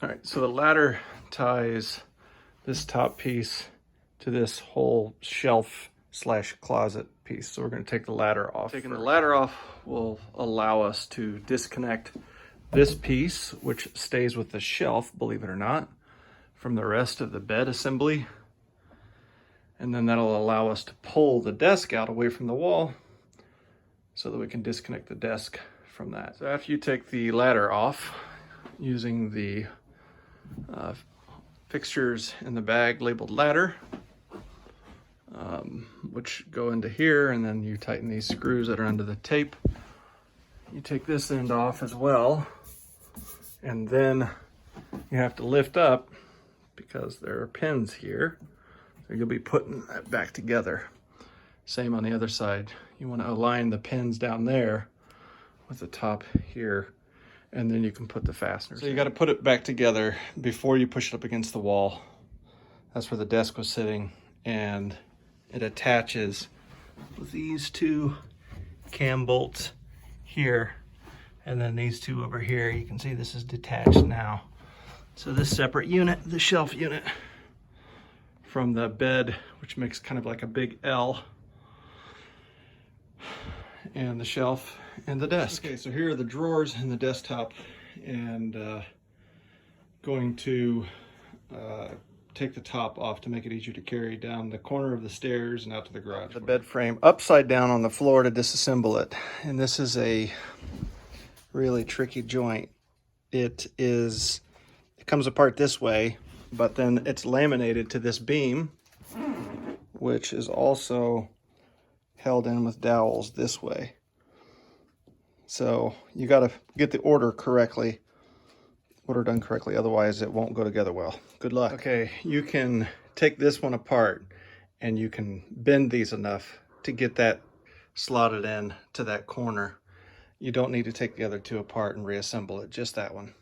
All right, so the ladder ties this top piece to this whole shelf / closet piece. So we're going to take the ladder off. Taking the ladder off will allow us to disconnect this piece, which stays with the shelf, believe it or not, from the rest of the bed assembly. And then that'll allow us to pull the desk out away from the wall so that we can disconnect the desk from that. So after you take the ladder off using the fixtures in the bag labeled ladder, which go into here, and then you tighten these screws that are under the tape. You take this end off as well, and then you have to lift up because there are pins here. So you'll be putting that back together. Same on the other side. You want to align the pins down there with the top here, and then you can put the fasteners. So you got to put it back together before you push it up against the wall. That's where the desk was sitting, and it attaches with these two cam bolts here, and then these two over here. You can see this is detached now. So this separate unit, the shelf unit, from the bed, which makes kind of like a big L, and the shelf and the desk. Okay, so here are the drawers and the desktop, and going to take the top off to make it easier to carry down the corner of the stairs and out to the garage. The bed frame upside down on the floor to disassemble it, and this is a really tricky joint. It comes apart this way, but then it's laminated to this beam, which is also held in with dowels this way. So you got to get the order done correctly, otherwise it won't go together well. Good luck. Okay, you can take this one apart and you can bend these enough to get that slotted in to that corner. You don't need to take the other two apart and reassemble it, just that one.